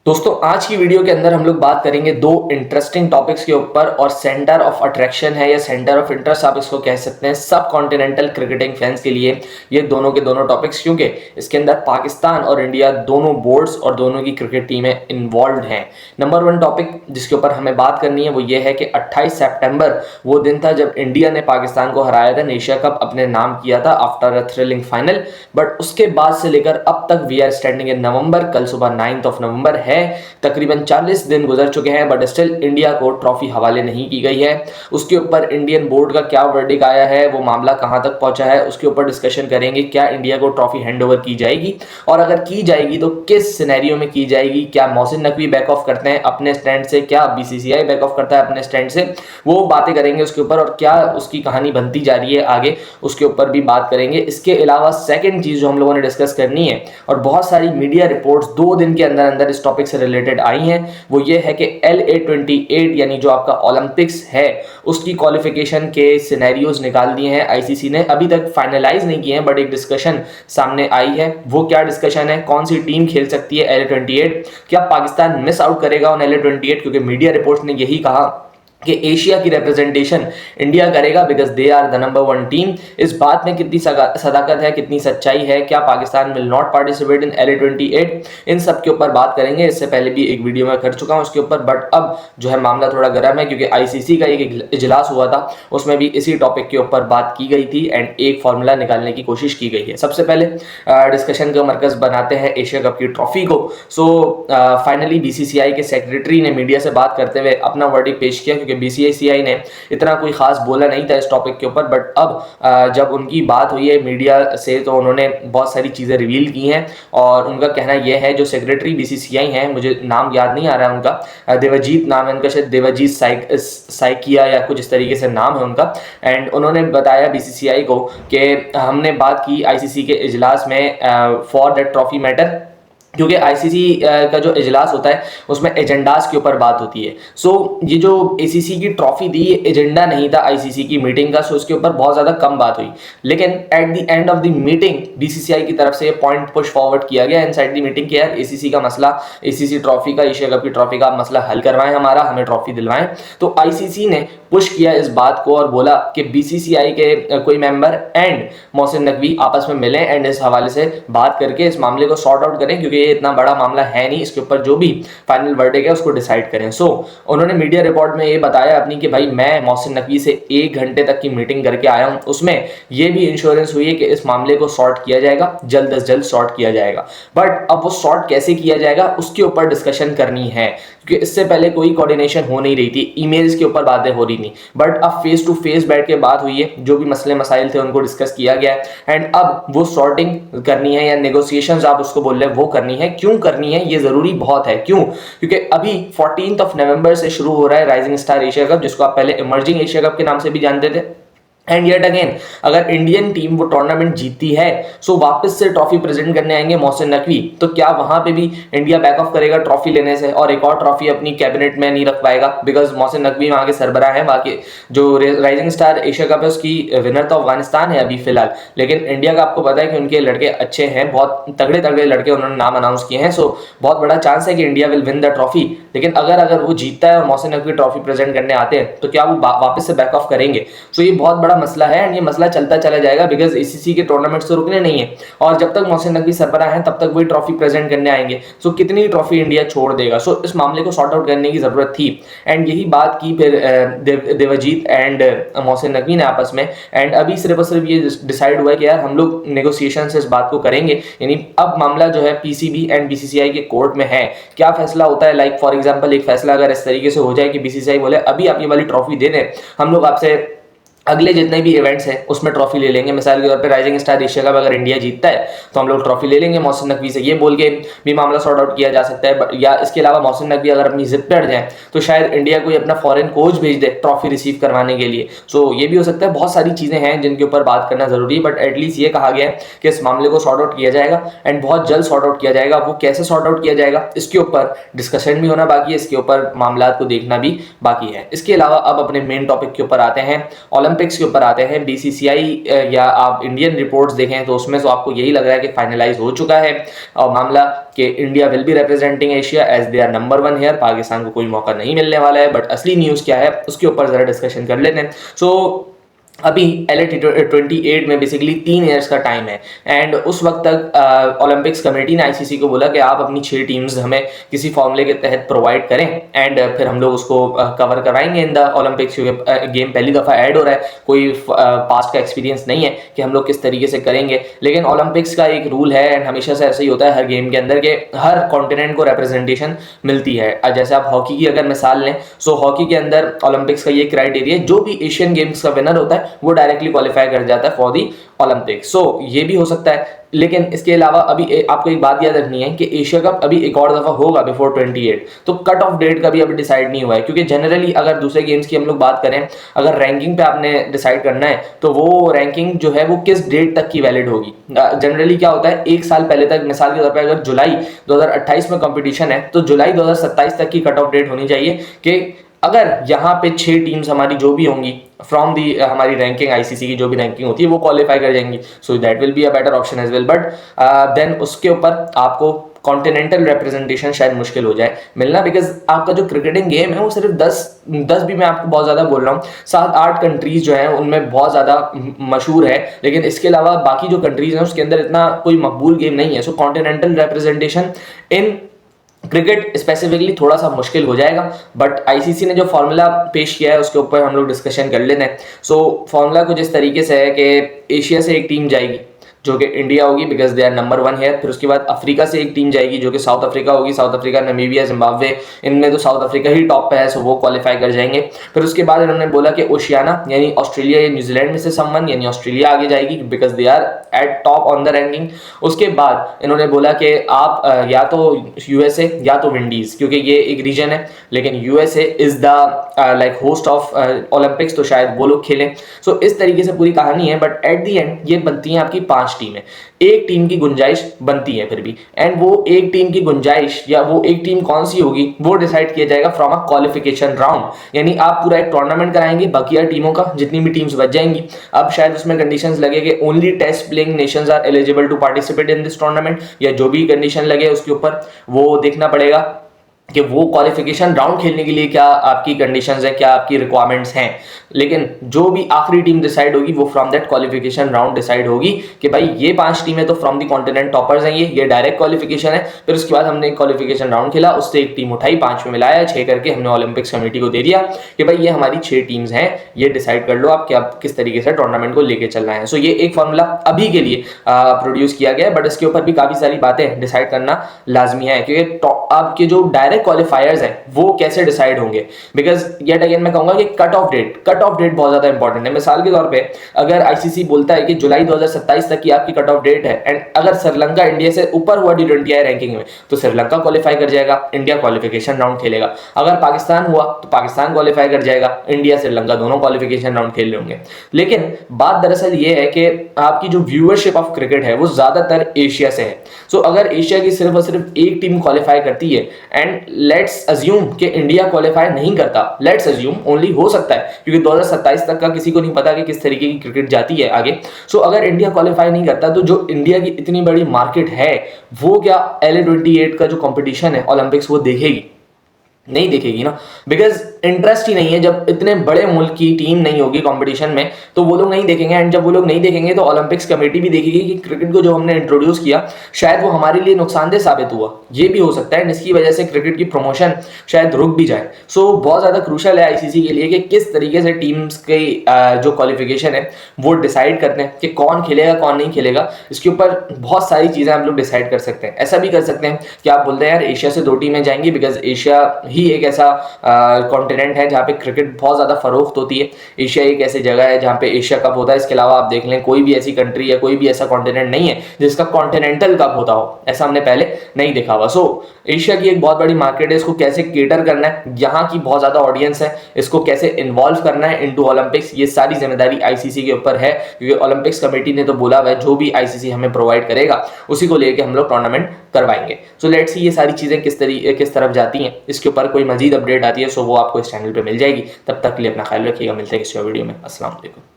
दोस्तों आज की वीडियो के अंदर हम लोग बात करेंगे दो इंटरेस्टिंग टॉपिक्स के ऊपर और सेंटर ऑफ अट्रैक्शन है या सेंटर ऑफ इंटरेस्ट आप इसको कह सकते हैं सब कॉन्टिनेंटल क्रिकेटिंग फैंस के लिए ये दोनों के दोनों टॉपिक्स, क्योंकि इसके अंदर पाकिस्तान और इंडिया दोनों बोर्ड्स और दोनों की क्रिकेट टीमें इन्वॉल्व हैं। नंबर वन टॉपिक जिसके ऊपर हमें बात करनी है वो ये है कि 28 सितंबर वो दिन था जब इंडिया ने पाकिस्तान को हराया था, एशिया कप अपने नाम किया था after a thrilling final. But उसके बाद से लेकर अब तक वी आर स्टैंडिंग इन नवंबर, कल सुबह 9 नवंबर है, तकरीबन 40 दिन गुजर चुके हैं बट स्टिल इंडिया को ट्रॉफी हवाले नहीं की गई है। उसके ऊपर इंडियन बोर्ड का क्या वर्डिक आया है, वो मामला कहां तक पहुंचा है, उसके ऊपर डिस्कशन करेंगे। क्या इंडिया को ट्रॉफी हैंडओवर की जाएगी और अगर की जाएगी तो किस सिनेरियो में की जाएगी? क्या मोहसिन नकवी बैक ऑफ करते हैं अपने स्टैंड से, क्या बीसीसीआई बैक ऑफ करता है अपने स्टैंड से, वो बातें करेंगे उसके ऊपर और क्या उसकी कहानी बनती जा रही है आगे, उसके ऊपर भी बात करेंगे। इसके अलावा सेकंड चीज जो हम लोगों ने डिस्कस करनी है और बहुत सारी मीडिया रिपोर्ट्स 2 दिन के अंदर अंदर इस टॉपिक से रिलेटेड आई हैं, वो ये है कि LA28 यानी जो आपका ओलंपिक्स है उसकी क्वालिफिकेशन के सिनेरियोज निकाल दिए हैं आईसीसी ने। अभी तक फाइनलाइज नहीं किए हैं बट एक डिस्कशन सामने आई है। वो क्या डिस्कशन है, कौन सी टीम खेल सकती है LA28, क्या पाकिस्तान मिस आउट करेगा ऑन LA28, क्योंकि मीडिया रिपोर्ट्स ने यही कहा कि एशिया की रिप्रेजेंटेशन इंडिया करेगा because they are the number 1 team. इस बात में कितनी सदाकत है, कितनी सच्चाई है, क्या Pakistan will not participate in LA28, इन सब के ऊपर बात करेंगे। इससे पहले भी एक वीडियो में कर चुका हूं उसके ऊपर, बट अब जो है मामला थोड़ा गर्म है क्योंकि आईसीसी का एक इजलास हुआ था, उसमें भी इसी टॉपिक के ऊपर बात की गई थी एंड एक फॉर्मूला निकालने की कोशिश की गई है। सबसे पहले डिस्कशन का मरकज बनाते हैं एशिया कप की ट्रॉफी को। सो फाइनली बीसीसीआई के सेक्रेटरी ने मीडिया से बात करते हुए अपना वर्डिक पेश किया, क्योंकि बीसीसीआई ने इतना कोई खास बोला नहीं था इस टॉपिक के ऊपर, बट अब जब उनकी बात हुई है मीडिया से तो उन्होंने बहुत सारी चीज़ें रिवील की हैं और उनका कहना यह है, जो सेक्रेटरी बीसीसीआई हैं, मुझे नाम याद नहीं आ रहा है उनका, देवजीत नाम है उनका, शायद देवजीत साइकिया या कुछ इस तरीके से नाम है उनका। एंड उन्होंने बताया बीसीसीआई को कि हमने बात की आईसीसी के इजलास में फॉर दैट ट्रॉफी मैटर, क्योंकि आईसीसी का जो इजलास होता है उसमें एजेंडास के ऊपर बात होती है। सो ये जो एसीसी की ट्रॉफी थी ये एजेंडा नहीं था आईसीसी की मीटिंग का, सो उसके ऊपर बहुत ज़्यादा कम बात हुई। लेकिन at the end of the meeting BCCI की तरफ से ये पॉइंट पुश फॉरवर्ड किया गया इनसाइड द मीटिंग कि यार एसीसी का मसला, एसीसी ट्रॉफी का, एशिया कप की ट्रॉफी का मसला हल करवाएं, हमारा हमें ट्रॉफी दिलवाएं। तो आईसीसी ने पुश किया इस बात को और बोला कि बीसीसीआई के कोई मेंबर एंड मोहसिन नकवी आपस में मिलें एंड इस हवाले से बात करके इस मामले को सॉर्ट आउट करें, क्योंकि ये इतना बड़ा मामला है नहीं, इसके ऊपर जो भी फाइनल वर्डिक्ट है उसको डिसाइड करें। सो उन्होंने मीडिया रिपोर्ट में ये बताया अपनी कि भाई मैं मोहसिन नकवी से 1 घंटे तक की मीटिंग करके आया हूं, उसमें ये भी इंश्योरेंस हुई है कि इस मामले को सॉर्ट किया जाएगा, जल्द से जल्द सॉर्ट किया जाएगा। बट अब वो सॉर्ट कैसे किया जाएगा उसके ऊपर डिस्कशन करनी है, क्योंकि इससे पहले कोई कोऑर्डिनेशन हो नहीं रही थी, ईमेल्स के ऊपर बातें हो रही थी, बट अब फेस टू फेस बैठ के बात हुई है, जो भी मसले मसाइल थे उनको डिस्कस किया गया है एंड अब वो सॉर्टिंग करनी है या नेगोशिएशंस आप उसको बोल रहे हैं वो करनी है। क्यों करनी है ये जरूरी बहुत है, क्यों? क्योंकि अभी 14 नवंबर से शुरू हो रहा है राइजिंग स्टार एशिया कप, जिसको आप पहले इमर्जिंग एशिया कप के नाम से भी जानते थे। एंड येट अगेन अगर इंडियन टीम वो टूर्नामेंट जीतती है सो वापस से ट्रॉफी प्रेजेंट करने आएंगे मोहसिन नकवी, तो क्या वहां पे भी इंडिया बैक ऑफ करेगा ट्रॉफी लेने से और एक और ट्रॉफी अपनी कैबिनेट में नहीं रख पाएगा? बिकॉज मोहसिन नकवी वहां के सरबराह हैं, बाकी जो राइजिंग स्टार एशिया कप है उसकी विनर तो अफगानिस्तान है अभी फिलहाल, लेकिन इंडिया का आपको पता है कि उनके लड़के अच्छे हैं, बहुत तगड़े तगड़े लड़के उन्होंने नाम अनाउंस किए हैं। सो बहुत बड़ा चांस है कि India will win the trophy. लेकिन अगर वो जीतता है और मोहसिन नकवी ट्रॉफी प्रेजेंट करने आते हैं तो क्या वो वापस से बैक ऑफ करेंगे? सो ये बहुत बड़ा मसला है एंड ये मसला चलता चला जाएगा बिकॉज एसीसी के टूर्नामेंट्स तो रुकने नहीं है और जब तक मोहसिन नकवी सरबराह हैं तब तक वही ट्रॉफी प्रेजेंट करने आएंगे। सो कितनी ट्रॉफी इंडिया छोड़ देगा? सो इस मामले को सॉर्ट आउट करने की जरूरत थी एंड यही बात की फिर देवजीत एंड मोहसिन नकवी ने आपस में। एंड अभी सिर्फ और सिर्फ ये डिसाइड हुआ है कि यार हम लोग नेगोशिएशन से इस बात को करेंगे, यानी अब मामला जो है पीसीबी एंड बीसीसीआई के कोर्ट में है। क्या फैसला होता है, लाइक फॉर एग्जांपल एक फैसला अगर इस तरीके से हो जाए कि बीसीसीआई बोले अभी आप ये वाली ट्रॉफी दे दें, हम लोग आपसे अगले जितने भी इवेंट्स हैं उसमें ट्रॉफी ले लेंगे। मिसाल के तौर पे राइजिंग स्टार एशिया कप अगर इंडिया जीतता है तो हम लोग ट्रॉफी ले लेंगे मोहसिन नकवी से, ये बोल के भी मामला सॉर्ट आउट किया जा सकता है। या इसके अलावा मोहसिन नकवी अगर अपनी जिद पे अड़ जाए तो शायद इंडिया कोई अपना फॉरेन कोच भेज दे ट्रॉफी रिसीव करवाने के लिए। सो ये भी हो सकता है, बहुत सारी चीज़ें हैं जिनके ऊपर बात करना जरूरी है, बट एटलीस्ट ये कहा गया है कि इस मामले को सॉर्ट आउट किया जाएगा एंड बहुत जल्द सॉर्ट आउट किया जाएगा। वो कैसे सॉर्ट आउट किया जाएगा इसके ऊपर डिस्कशन भी होना बाकी है, इसके ऊपर मामला को देखना भी बाकी है। इसके अलावा अब अपने मेन टॉपिक के ऊपर आते हैं। ओलंपिक ओलंपिक्स के ऊपर आते हैं, बीसीसीआई या आप इंडियन रिपोर्ट्स देखें तो उसमें तो आपको यही लग रहा है कि फाइनलाइज हो चुका है और मामला कि India will be representing Asia as they are number 1 here, Pakistan को कोई मौका नहीं मिलने वाला है। बट असली न्यूज़ क्या है उसके ऊपर ज़रा डिस्कशन कर लेते हैं। सो अभी LA28 में बेसिकली 3 ईयर्स का टाइम है एंड उस वक्त तक ओलंपिक्स कमेटी ने आईसीसी को बोला कि आप अपनी 6 टीम्स हमें किसी फॉर्मूले के तहत प्रोवाइड करें एंड फिर हम लोग उसको कवर करवाएंगे इन द ओलंपिक्स, क्योंकि गेम पहली दफ़ा ऐड हो रहा है, कोई पास्ट का एक्सपीरियंस नहीं है कि हम लोग किस तरीके से करेंगे। लेकिन ओलंपिक्स का एक रूल है एंड हमेशा से ऐसे ही होता है हर गेम के अंदर के हर कॉन्टिनेंट को रिप्रेजेंटेशन मिलती है। जैसे आप हॉकी की अगर मिसाल लें, सो हॉकी के अंदर ओलंपिक्स का ये क्राइटेरिया, जो भी एशियन गेम्स का विनर होता है वो डायरेक्टली क्वालिफाई कर जाता है फॉर दी ओलंपिक्स। सो ये भी हो सकता है। लेकिन इसके अलावा अभी आपको एक बात याद रखनी है कि एशिया कप अभी एक और दफा होगा बिफोर 28, तो कट ऑफ डेट का भी अभी डिसाइड नहीं हुआ है, क्योंकि जनरली अगर दूसरे गेम्स की हम लोग बात करें, अगर रैंकिंग पे आपने डिसाइड करना है तो वो रैंकिंग जो है वो किस डेट तक की वैलिड होगी। जनरली क्या होता है, एक साल पहले तक, मिसाल के तौर पर अगर जुलाई 2028 में कंपटीशन है तो जुलाई 2027 तक की कट ऑफ डेट होनी चाहिए कि अगर यहाँ पे 6 टीम्स हमारी जो भी होंगी फ्रॉम दी हमारी रैंकिंग, आईसीसी की जो भी रैंकिंग होती है वो क्वालिफाई कर जाएंगी, so that will be a better option as well. But then उसके ऊपर आपको कॉन्टिनेंटल रिप्रेजेंटेशन शायद मुश्किल हो जाए मिलना, बिकॉज आपका जो क्रिकेटिंग गेम है वो सिर्फ 10 भी मैं आपको बहुत ज़्यादा बोल रहा हूँ, 7-8 कंट्रीज जो हैं उनमें बहुत ज़्यादा मशहूर है, लेकिन इसके अलावा बाकी जो कंट्रीज हैं उसके अंदर इतना कोई मकबूल गेम नहीं है। So continental representation in cricket specifically थोड़ा सा मुश्किल हो जाएगा। बट आईसीसी ने जो फॉर्मूला पेश किया है उसके ऊपर हम लोग डिस्कशन कर लेते हैं। सो फॉर्मूला कुछ इस तरीके से है कि एशिया से एक टीम जाएगी जो कि इंडिया होगी बिकॉज दे आर नंबर 1 है। फिर उसके बाद अफ्रीका से एक टीम जाएगी जो कि साउथ अफ्रीका होगी, साउथ अफ्रीका, नामीबिया, जिम्बाब्वे, इनमें तो साउथ अफ्रीका ही टॉप पे है, सो वो क्वालिफाई कर जाएंगे। फिर उसके बाद इन्होंने बोला कि ओशियाना यानी ऑस्ट्रेलिया या न्यूजीलैंड में से समवन यानी ऑस्ट्रेलिया आगे जाएगी because they are at top on the ranking. उसके बाद इन्होंने बोला कि आप या तो यूएसए या तो विंडीज, क्योंकि ये एक रीजन है, लेकिन USA is the like host of Olympics, तो शायद वो लोग खेलें। सो इस तरीके से पूरी कहानी है। बट एट द एंड ये बनती है आपकी 5 टीमें, एक टीम की गुंजाइश बनती है फिर भी, एंड वो एक टीम की गुंजाइश या वो एक टीम कौन सी होगी वो डिसाइड किया जाएगा फ्रॉम अ क्वालिफिकेशन राउंड। यानी आप पूरा एक टूर्नामेंट कराएंगे बकिया टीमों का, जितनी भी टीम्स बच जाएंगी। अब शायद उसमें कंडीशंस लगे कि only test playing nations are eligible to participate in this tournament, या जो भी कंडीशन लगे उसके ऊपर वो देखना पड़ेगा कि वो क्वालिफिकेशन राउंड खेलने के लिए क्या आपकी कंडीशंस है, क्या आपकी रिक्वायरमेंट्स हैं। लेकिन जो भी आखिरी टीम डिसाइड होगी वो from that qualification round decide होगी कि भाई ये 5 टीमें तो फ्रॉम द कॉन्टिनेंट टॉपर्स हैं, ये डायरेक्ट क्वालिफिकेशन है। फिर उसके बाद हमने एक क्वालिफिकेशन राउंड खेला, उससे एक टीम उठाई, 5 में मिलाया, 6 करके हमने ओलंपिक्स कमेटी को दे दिया कि भाई ये हमारी 6 टीम्स हैं, ये डिसाइड कर लो आप क्या किस तरीके से टूर्नामेंट को लेके चलना है। सो ये एक फॉर्मूला अभी के लिए प्रोड्यूस किया गया है, बट इसके ऊपर भी काफी सारी बातें डिसाइड करना लाजमी है, क्योंकि आपके जो डायरेक्ट क्वालिफायर्स हैं वो कैसे डिसाइड होंगे। बिकॉज येट अगेन मैं कहूंगा कि कट ऑफ डेट बहुत ज्यादा इंपॉर्टेंट है। मिसाल के तौर पे अगर आईसीसी बोलता है कि जुलाई 2027 तक की आपकी कट ऑफ डेट है, एंड अगर श्रीलंका इंडिया से ऊपर हुआ T20 रैंकिंग में तो श्रीलंका क्वालिफाई कर जाएगा, इंडिया क्वालिफिकेशन राउंड खेलेगा। अगर पाकिस्तान हुआ तो पाकिस्तान क्वालिफाई कर जाएगा, इंडिया श्रीलंका दोनों क्वालिफिकेशन राउंड खेल रहे होंगे। लेकिन बात दरअसल ये है कि आपकी जो व्यूअरशिप ऑफ क्रिकेट है वो ज्यादातर एशिया से है। सो अगर एशिया की सिर्फ और सिर्फ एक टीम क्वालिफाई करती है, एंड लेट्स अज्यूम कि इंडिया क्वालिफाई नहीं करता, लेट्स अज्यूम ओनली, हो सकता है क्योंकि 2027 तक का किसी को नहीं पता कि किस तरीके की क्रिकेट जाती है आगे। सो अगर इंडिया क्वालिफाई नहीं करता तो जो इंडिया की इतनी बड़ी मार्केट है वो क्या LA28 का जो कंपटीशन है ओलंपिक्स वो देखेगी? नहीं देखेगी ना, बिकॉज इंटरेस्ट ही नहीं है। जब इतने बड़े मुल्क की टीम नहीं होगी कंपटीशन में तो वो लोग नहीं देखेंगे, एंड जब वो लोग नहीं देखेंगे तो ओलंपिक्स कमेटी भी देखेगी कि क्रिकेट को जो हमने इंट्रोड्यूस किया शायद वो हमारे लिए नुकसानदेह साबित हुआ। ये भी हो सकता है, इसकी वजह से क्रिकेट की प्रमोशन शायद रुक भी जाए। सो बहुत ज़्यादा क्रूशल है आईसीसी के लिए कि किस तरीके से टीम्स की जो क्वालिफिकेशन है वो डिसाइड करते हैं कि कौन खेलेगा कौन नहीं खेलेगा। इसके ऊपर बहुत सारी चीज़ें हम लोग डिसाइड कर सकते हैं। ऐसा भी कर सकते हैं कि आप बोलते हैं यार एशिया से 2 टीमें जाएंगी बिकॉज एशिया ही एक ऐसा कॉन्टिनेंट है जहाँ पे क्रिकेट बहुत ज़्यादा फरोख्त होती है। एशिया एक ऐसी जगह है जहाँ पे एशिया कप होता है। इसके अलावा आप देख लें कोई भी ऐसी कंट्री या कोई भी ऐसा कॉन्टिनेंट नहीं है जिसका कॉन्टिनेंटल कप होता हो, ऐसा हमने पहले नहीं देखा हुआ। सो एशिया की एक बहुत बड़ी मार्केट है, इसको कैसे केटर करना है, यहाँ की बहुत ज़्यादा ऑडियंस है, इसको कैसे इन्वॉल्व करना है इनटू ओलंपिक्स, ये सारी जिम्मेदारी आईसीसी के ऊपर है, क्योंकि ओलंपिक्स कमेटी ने तो बोला हुआ है जो भी आईसीसी हमें प्रोवाइड करेगा उसी को लेकर हम लोग टूर्नामेंट करवाएंगे। सो लेट्स सी ये सारी चीज़ें किस तरफ जाती हैं, इसके ऊपर पर कोई मजीद अपडेट आती है सो वो आपको इस चैनल पर मिल जाएगी। तब तक के लिए अपना ख्याल रखिएगा, मिलते हैं किसी और वीडियो में। अस्सलाम वालेकुम।